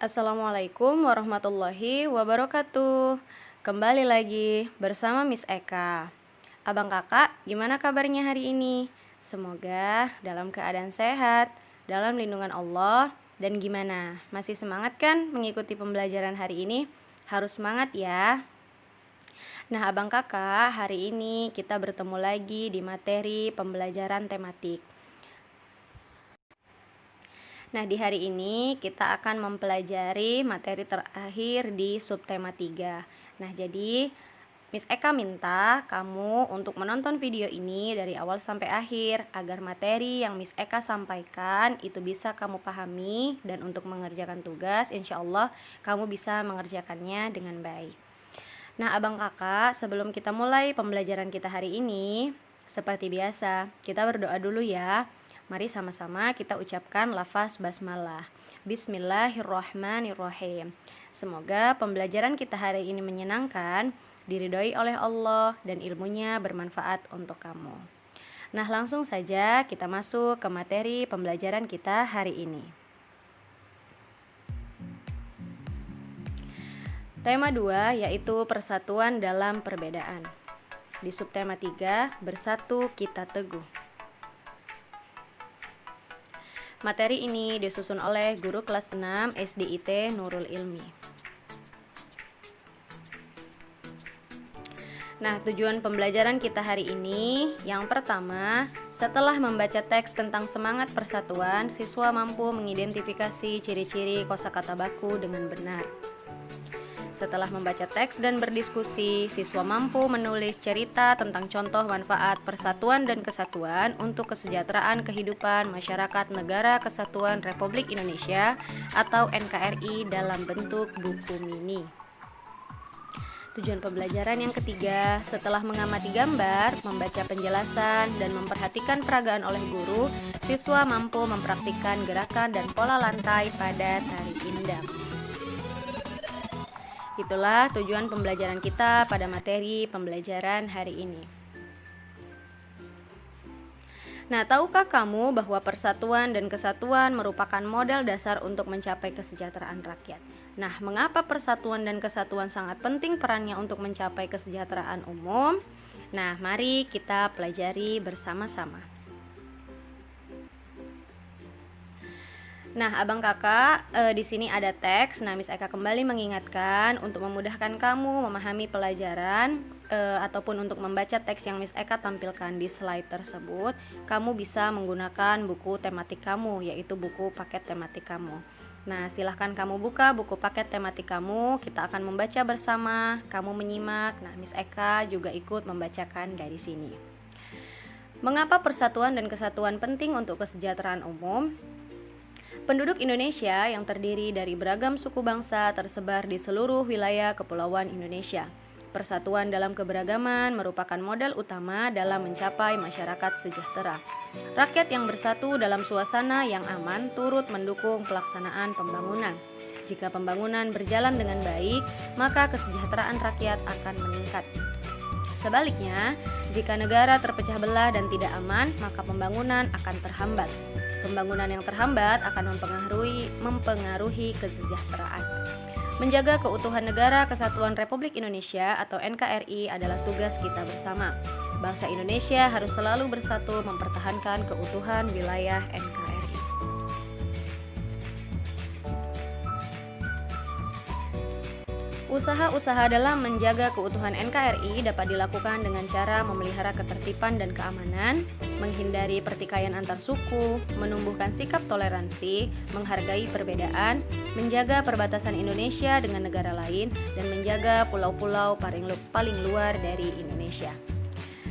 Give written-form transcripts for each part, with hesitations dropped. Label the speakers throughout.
Speaker 1: Assalamualaikum warahmatullahi wabarakatuh. Kembali lagi bersama Miss Eka. Abang kakak, gimana kabarnya hari ini? Semoga dalam keadaan sehat, dalam lindungan Allah. Dan gimana? Masih semangat kan mengikuti pembelajaran hari ini? Harus semangat ya. Nah abang kakak, hari ini kita bertemu lagi di materi pembelajaran tematik. Nah, di hari ini kita akan mempelajari materi terakhir di subtema 3. Nah, jadi Miss Eka minta kamu untuk menonton video ini dari awal sampai akhir agar materi yang Miss Eka sampaikan itu bisa kamu pahami, dan untuk mengerjakan tugas insya Allah kamu bisa mengerjakannya dengan baik. Nah, abang kakak, sebelum kita mulai pembelajaran kita hari ini, seperti biasa, kita berdoa dulu ya. Mari sama-sama kita ucapkan lafaz basmalah. Bismillahirrahmanirrahim. Semoga pembelajaran kita hari ini menyenangkan, diridhoi oleh Allah, dan ilmunya bermanfaat untuk kamu. Nah, langsung saja kita masuk ke materi pembelajaran kita hari ini. Tema 2 yaitu persatuan dalam perbedaan. Di subtema 3, bersatu kita teguh. Materi ini disusun oleh guru kelas 6 SDIT Nurul Ilmi. Nah, tujuan pembelajaran kita hari ini, yang pertama, setelah membaca teks tentang semangat persatuan, siswa mampu mengidentifikasi ciri-ciri kosakata baku dengan benar. Setelah membaca teks dan berdiskusi, siswa mampu menulis cerita tentang contoh manfaat persatuan dan kesatuan untuk kesejahteraan kehidupan masyarakat Negara Kesatuan Republik Indonesia atau NKRI dalam bentuk buku mini. Tujuan pembelajaran yang ketiga, setelah mengamati gambar, membaca penjelasan, dan memperhatikan peragaan oleh guru, siswa mampu mempraktikkan gerakan dan pola lantai pada tari indang. Itulah tujuan pembelajaran kita pada materi pembelajaran hari ini. Nah, tahukah kamu bahwa persatuan dan kesatuan merupakan modal dasar untuk mencapai kesejahteraan rakyat? Nah, mengapa persatuan dan kesatuan sangat penting perannya untuk mencapai kesejahteraan umum? Nah, mari kita pelajari bersama-sama. Nah, abang kakak, di sini ada teks. Nah, Miss Eka kembali mengingatkan untuk memudahkan kamu memahami pelajaran ataupun untuk membaca teks yang Miss Eka tampilkan di slide tersebut, kamu bisa menggunakan buku tematik kamu, yaitu buku paket tematik kamu. Nah, silahkan kamu buka buku paket tematik kamu, kita akan membaca bersama, kamu menyimak. Nah, Miss Eka juga ikut membacakan dari sini. Mengapa persatuan dan kesatuan penting untuk kesejahteraan umum? Penduduk Indonesia yang terdiri dari beragam suku bangsa tersebar di seluruh wilayah kepulauan Indonesia. Persatuan dalam keberagaman merupakan modal utama dalam mencapai masyarakat sejahtera. Rakyat yang bersatu dalam suasana yang aman turut mendukung pelaksanaan pembangunan. Jika pembangunan berjalan dengan baik, maka kesejahteraan rakyat akan meningkat. Sebaliknya, jika negara terpecah belah dan tidak aman, maka pembangunan akan terhambat. Pembangunan yang terhambat akan mempengaruhi kesejahteraan. Menjaga keutuhan Negara Kesatuan Republik Indonesia atau NKRI adalah tugas kita bersama. Bangsa Indonesia harus selalu bersatu mempertahankan keutuhan wilayah NKRI. Usaha-usaha dalam menjaga keutuhan NKRI dapat dilakukan dengan cara memelihara ketertiban dan keamanan, menghindari pertikaian antar suku, menumbuhkan sikap toleransi, menghargai perbedaan, menjaga perbatasan Indonesia dengan negara lain, dan menjaga pulau-pulau paling luar dari Indonesia.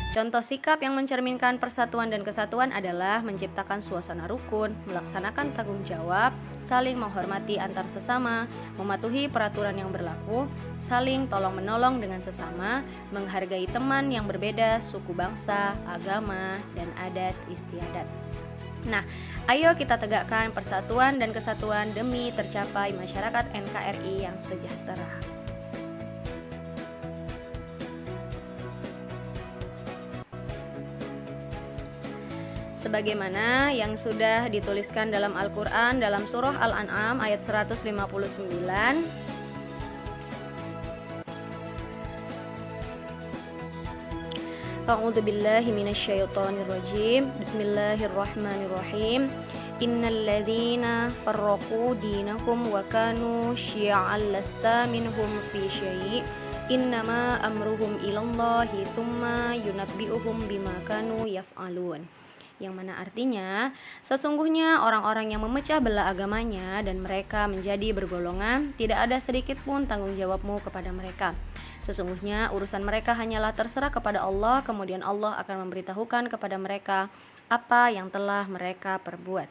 Speaker 1: Contoh sikap yang mencerminkan persatuan dan kesatuan adalah menciptakan suasana rukun, melaksanakan tanggung jawab, saling menghormati antar sesama, mematuhi peraturan yang berlaku, saling tolong-menolong dengan sesama, menghargai teman yang berbeda suku bangsa, agama, dan adat istiadat. Nah, ayo kita tegakkan persatuan dan kesatuan demi tercapai masyarakat NKRI yang sejahtera. sebagaimana yang sudah dituliskan dalam Al-Quran dalam surah Al-An'am ayat 159. A'udzu billahi minasyaitonir rajim. Bismillahirrahmanirrahim. Innal ladzina farraqu dinahum wa kanu syi'an lasta minhum fi syai'. Innama amruhum ilallahi tsumma yunabbi'uhum bima kanu yaf'alun. Yang mana artinya, sesungguhnya orang-orang yang memecah belah agamanya dan mereka menjadi bergolongan, tidak ada sedikit pun tanggung jawabmu kepada mereka. Sesungguhnya urusan mereka hanyalah terserah kepada Allah, kemudian Allah akan memberitahukan kepada mereka apa yang telah mereka perbuat.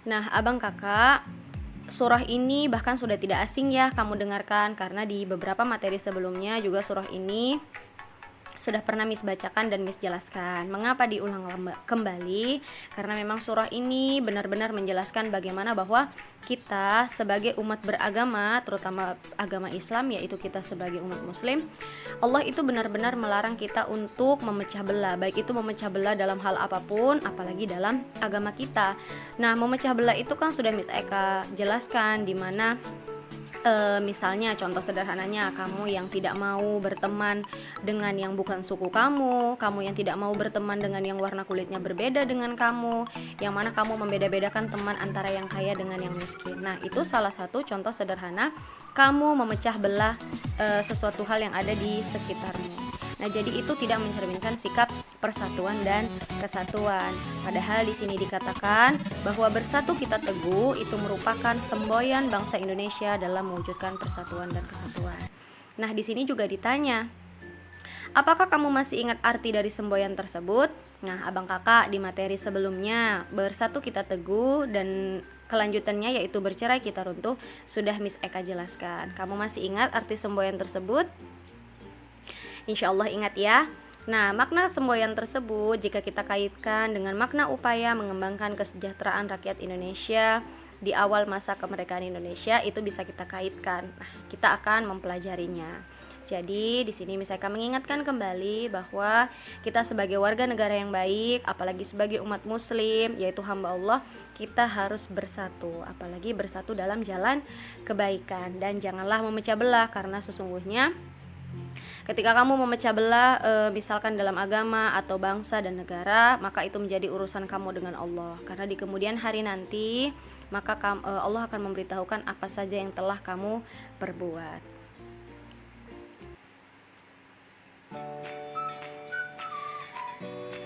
Speaker 1: Nah, abang kakak, surah ini bahkan sudah tidak asing ya kamu dengarkan, karena di beberapa materi sebelumnya juga surah ini sudah pernah Miss bacakan dan Miss jelaskan. Mengapa diulang kembali? Karena memang surah ini benar-benar menjelaskan bagaimana bahwa kita sebagai umat beragama, terutama agama Islam, yaitu kita sebagai umat muslim, Allah itu benar-benar melarang kita untuk memecah belah, baik itu memecah belah dalam hal apapun, apalagi dalam agama kita. Nah, memecah belah itu kan sudah Miss Eka jelaskan, di mana misalnya contoh sederhananya, kamu yang tidak mau berteman dengan yang bukan suku kamu yang tidak mau berteman dengan yang warna kulitnya berbeda dengan kamu, yang mana kamu membeda-bedakan teman antara yang kaya dengan yang miskin. Nah, itu salah satu contoh sederhana kamu memecah belah sesuatu hal yang ada di sekitarmu. Nah, jadi itu tidak mencerminkan sikap persatuan dan kesatuan. Padahal di sini dikatakan bahwa bersatu kita teguh itu merupakan semboyan bangsa Indonesia dalam mewujudkan persatuan dan kesatuan. Nah, di sini juga ditanya, apakah kamu masih ingat arti dari semboyan tersebut? Nah, abang kakak di materi sebelumnya, bersatu kita teguh dan kelanjutannya yaitu bercerai kita runtuh, sudah Miss Eka jelaskan. Kamu masih ingat arti semboyan tersebut? Insya Allah ingat ya. Nah, makna semboyan tersebut jika kita kaitkan dengan makna upaya mengembangkan kesejahteraan rakyat Indonesia di awal masa kemerdekaan Indonesia, itu bisa kita kaitkan. Nah, kita akan mempelajarinya. Jadi di sini misalnya mengingatkan kembali bahwa kita sebagai warga negara yang baik, apalagi sebagai umat muslim, yaitu hamba Allah, kita harus bersatu, apalagi bersatu dalam jalan kebaikan, dan janganlah memecah belah, karena sesungguhnya ketika kamu memecah belah misalkan dalam agama atau bangsa dan negara, maka itu menjadi urusan kamu dengan Allah. Karena di kemudian hari nanti maka Allah akan memberitahukan apa saja yang telah kamu perbuat.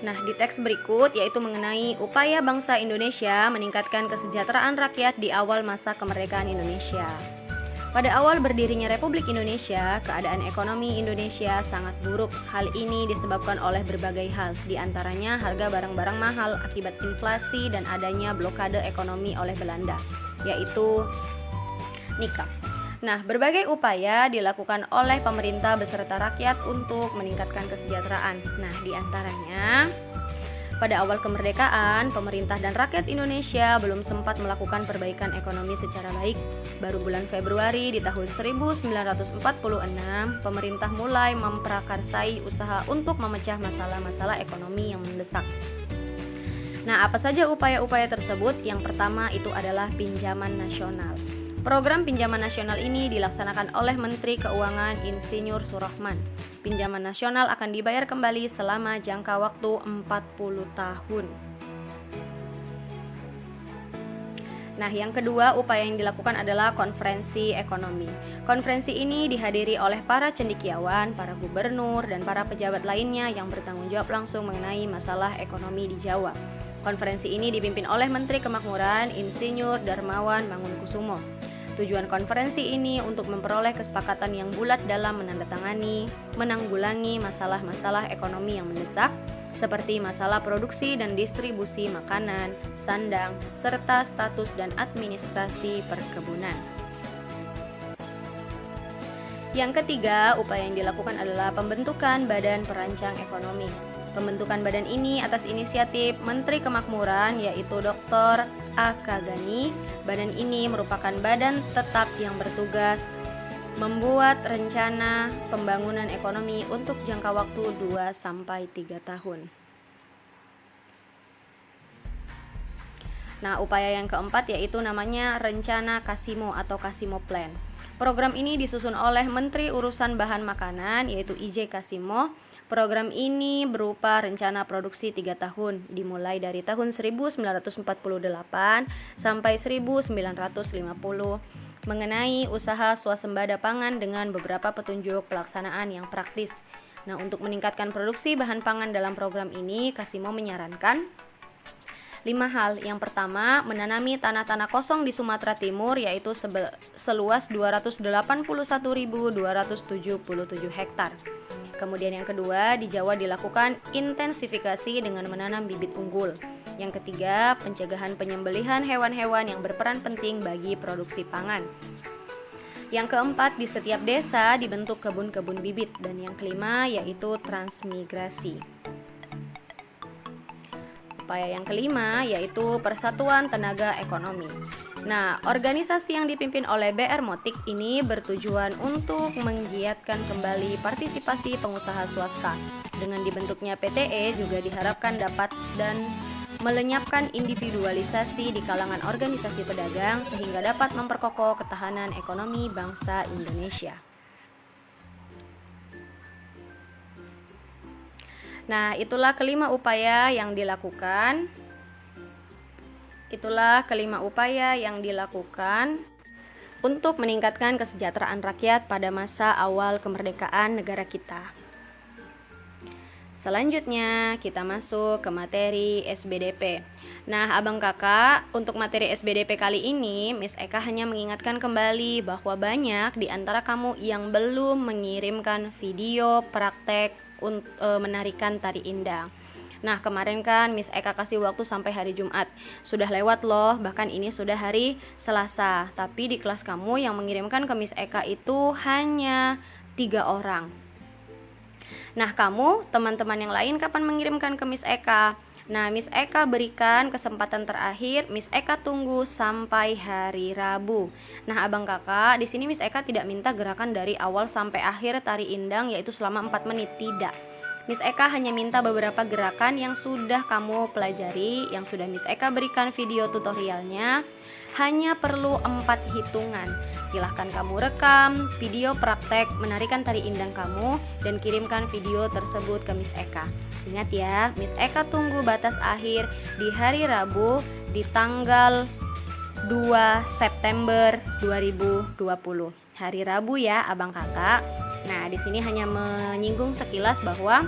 Speaker 1: Nah, di teks berikut yaitu mengenai upaya bangsa Indonesia meningkatkan kesejahteraan rakyat di awal masa kemerdekaan Indonesia. Pada awal berdirinya Republik Indonesia, keadaan ekonomi Indonesia sangat buruk. Hal ini disebabkan oleh berbagai hal, di antaranya harga barang-barang mahal akibat inflasi dan adanya blokade ekonomi oleh Belanda, yaitu nikah. Nah, berbagai upaya dilakukan oleh pemerintah beserta rakyat untuk meningkatkan kesejahteraan. Nah, di antaranya pada awal kemerdekaan, pemerintah dan rakyat Indonesia belum sempat melakukan perbaikan ekonomi secara baik. Baru bulan Februari di tahun 1946, pemerintah mulai memprakarsai usaha untuk memecah masalah-masalah ekonomi yang mendesak. Nah, apa saja upaya-upaya tersebut? Yang pertama itu adalah pinjaman nasional. Program pinjaman nasional ini dilaksanakan oleh Menteri Keuangan Insinyur Surahman. Pinjaman nasional akan dibayar kembali selama jangka waktu 40 tahun. Nah, yang kedua upaya yang dilakukan adalah konferensi ekonomi. Konferensi ini dihadiri oleh para cendekiawan, para gubernur, dan para pejabat lainnya yang bertanggung jawab langsung mengenai masalah ekonomi di Jawa. Konferensi ini dipimpin oleh Menteri Kemakmuran Insinyur Darmawan Mangunkusumo. Tujuan konferensi ini untuk memperoleh kesepakatan yang bulat dalam menanggulangi masalah-masalah ekonomi yang mendesak, seperti masalah produksi dan distribusi makanan, sandang, serta status dan administrasi perkebunan. Yang ketiga, upaya yang dilakukan adalah pembentukan Badan Perancang Ekonomi. Pembentukan badan ini atas inisiatif Menteri Kemakmuran yaitu Dr. A.K. Ghani. Badan ini merupakan badan tetap yang bertugas membuat rencana pembangunan ekonomi untuk jangka waktu 2-3 tahun. Nah, upaya yang keempat yaitu namanya Rencana Kasimo atau Kasimo Plan. Program ini disusun oleh Menteri Urusan Bahan Makanan yaitu IJ Kasimo. Program ini berupa rencana produksi 3 tahun, dimulai dari tahun 1948 sampai 1950, mengenai usaha swasembada pangan dengan beberapa petunjuk pelaksanaan yang praktis. Nah, untuk meningkatkan produksi bahan pangan dalam program ini, Kasimo menyarankan 5 hal. Yang pertama, menanami tanah-tanah kosong di Sumatera Timur yaitu seluas 281.277 hektar. Kemudian yang kedua, di Jawa dilakukan intensifikasi dengan menanam bibit unggul. Yang ketiga, pencegahan penyembelihan hewan-hewan yang berperan penting bagi produksi pangan. Yang keempat, di setiap desa dibentuk kebun-kebun bibit. Dan yang kelima yaitu transmigrasi. Upaya yang kelima yaitu Persatuan Tenaga Ekonomi. Nah, organisasi yang dipimpin oleh BR Motik ini bertujuan untuk menggiatkan kembali partisipasi pengusaha swasta. Dengan dibentuknya PTE juga diharapkan dapat dan melenyapkan individualisasi di kalangan organisasi pedagang sehingga dapat memperkokoh ketahanan ekonomi bangsa Indonesia. Nah, itulah kelima upaya yang dilakukan. Untuk meningkatkan kesejahteraan rakyat pada masa awal kemerdekaan negara kita. Selanjutnya kita masuk ke materi SBDP. Nah, abang kakak, untuk materi SBDP kali ini Miss Eka hanya mengingatkan kembali bahwa banyak di antara kamu yang belum mengirimkan video praktek menarikan tari indang. Nah, kemarin kan Miss Eka kasih waktu sampai hari Jumat. Sudah lewat loh, bahkan ini sudah hari Selasa. Tapi di kelas kamu yang mengirimkan ke Miss Eka itu hanya 3 orang. Nah, kamu, teman-teman yang lain kapan mengirimkan ke Miss Eka? Nah, Miss Eka berikan kesempatan terakhir, Miss Eka tunggu sampai hari Rabu. Nah, abang kakak, di sini Miss Eka tidak minta gerakan dari awal sampai akhir tari indang yaitu selama 4 menit, tidak. Miss Eka hanya minta beberapa gerakan yang sudah kamu pelajari, yang sudah Miss Eka berikan video tutorialnya. Hanya perlu 4 hitungan. Silahkan kamu rekam video praktek menarikan tari indang kamu dan kirimkan video tersebut ke Miss Eka. Ingat ya, Miss Eka tunggu batas akhir di hari Rabu di tanggal 2 September 2020. Hari Rabu ya, abang kakak. Nah, di sini hanya menyinggung sekilas bahwa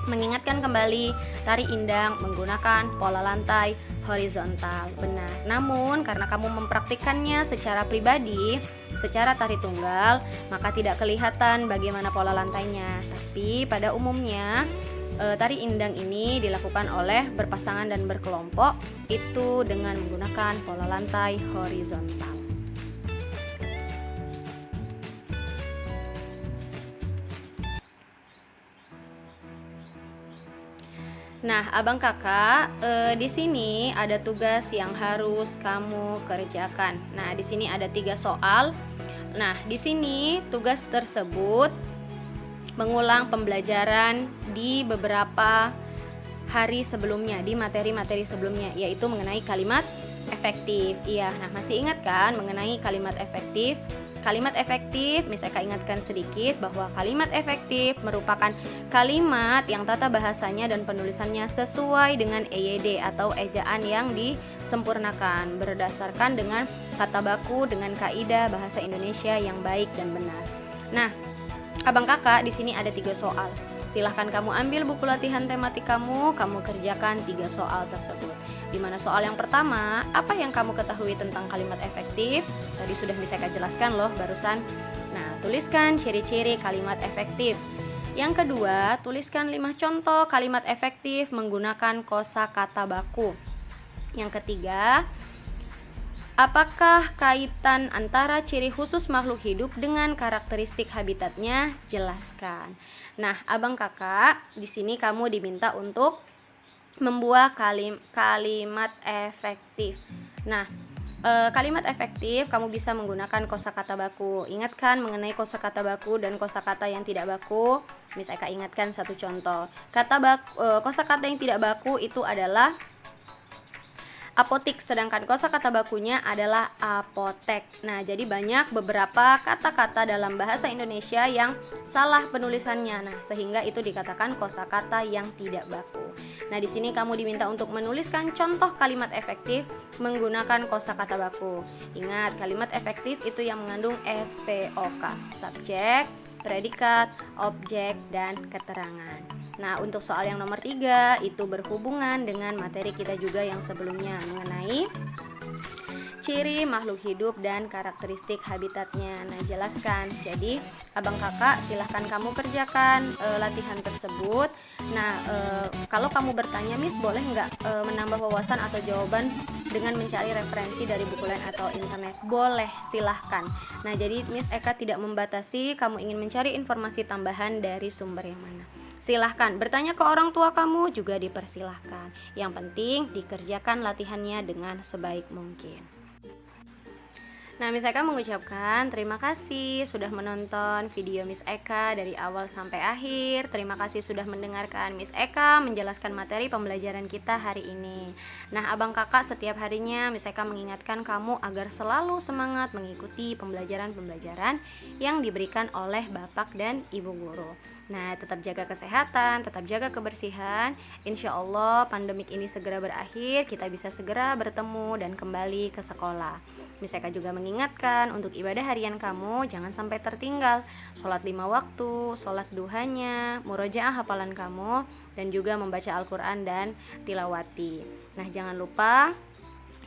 Speaker 1: mengingatkan kembali tari indang menggunakan pola lantai horizontal. Benar. Namun karena kamu mempraktikkannya secara pribadi, secara tari tunggal, maka tidak kelihatan bagaimana pola lantainya. Tapi pada umumnya tari indang ini dilakukan oleh berpasangan dan berkelompok itu dengan menggunakan pola lantai horizontal. Nah, abang kakak, di sini ada tugas yang harus kamu kerjakan. Nah, di sini ada 3 soal. Nah, di sini tugas tersebut mengulang pembelajaran di beberapa hari sebelumnya, di materi-materi sebelumnya, yaitu mengenai kalimat efektif. Iya, nah masih ingat kan mengenai kalimat efektif? Kalimat efektif, Miss Eka ingatkan sedikit bahwa kalimat efektif merupakan kalimat yang tata bahasanya dan penulisannya sesuai dengan EYD atau ejaan yang disempurnakan berdasarkan dengan kata baku dengan kaidah bahasa Indonesia yang baik dan benar. Nah, abang kakak di sini ada 3 soal. Silahkan kamu ambil buku latihan tematik kamu kerjakan 3 soal tersebut. Dimana soal yang pertama, apa yang kamu ketahui tentang kalimat efektif? Tadi sudah bisa saya jelaskan loh barusan. Nah, tuliskan ciri-ciri kalimat efektif. Yang kedua, tuliskan 5 contoh kalimat efektif menggunakan kosakata baku. Yang ketiga, apakah kaitan antara ciri khusus makhluk hidup dengan karakteristik habitatnya? Jelaskan. Nah, abang kakak, di sini kamu diminta untuk membuat kalimat efektif. Nah, kalimat efektif kamu bisa menggunakan kosakata baku. Ingatkan mengenai kosakata baku dan kosakata yang tidak baku. Miss Eka ingatkan 1 contoh. Kosakata yang tidak baku itu adalah apotik, sedangkan kosakata bakunya adalah apotek. Nah, jadi banyak beberapa kata-kata dalam bahasa Indonesia yang salah penulisannya. Nah, sehingga itu dikatakan kosakata yang tidak baku. Nah, di sini kamu diminta untuk menuliskan contoh kalimat efektif menggunakan kosakata baku. Ingat, kalimat efektif itu yang mengandung SPOK, subjek, predikat, objek, dan keterangan. Nah, untuk soal yang nomor 3 itu berhubungan dengan materi kita juga yang sebelumnya mengenai ciri makhluk hidup dan karakteristik habitatnya. Nah, jelaskan. Jadi, abang kakak silahkan kamu kerjakan latihan tersebut. Nah, kalau kamu bertanya, Miss boleh nggak menambah wawasan atau jawaban dengan mencari referensi dari buku lain atau internet? Boleh, silahkan. Nah, jadi Miss Eka tidak membatasi kamu ingin mencari informasi tambahan dari sumber yang mana. Silahkan bertanya ke orang tua kamu juga dipersilahkan. Yang penting dikerjakan latihannya dengan sebaik mungkin. Nah, Miss Eka mengucapkan terima kasih sudah menonton video Miss Eka dari awal sampai akhir. Terima kasih sudah mendengarkan Miss Eka menjelaskan materi pembelajaran kita hari ini. Nah, abang kakak setiap harinya Miss Eka mengingatkan kamu agar selalu semangat mengikuti pembelajaran-pembelajaran yang diberikan oleh Bapak dan Ibu Guru. Nah, tetap jaga kesehatan, tetap jaga kebersihan. Insya Allah pandemik ini segera berakhir, kita bisa segera bertemu dan kembali ke sekolah. Miss Eka juga mengingatkan untuk ibadah harian kamu jangan sampai tertinggal. Sholat 5 waktu, sholat duhanya, murojaah hafalan kamu, dan juga membaca Al-Quran dan tilawati. Nah, jangan lupa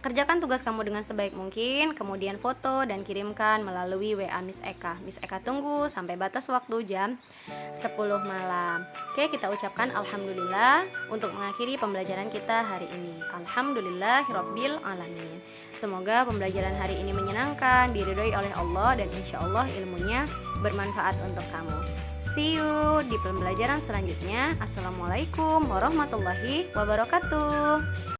Speaker 1: kerjakan tugas kamu dengan sebaik mungkin, kemudian foto dan kirimkan melalui WA Miss Eka. Miss Eka tunggu sampai batas waktu jam 10 malam. Oke, kita ucapkan Alhamdulillah untuk mengakhiri pembelajaran kita hari ini. Alhamdulillahirabbil alamin. Semoga pembelajaran hari ini menyenangkan, diridhoi oleh Allah, dan insya Allah ilmunya bermanfaat untuk kamu. See you di pembelajaran selanjutnya. Assalamualaikum warahmatullahi wabarakatuh.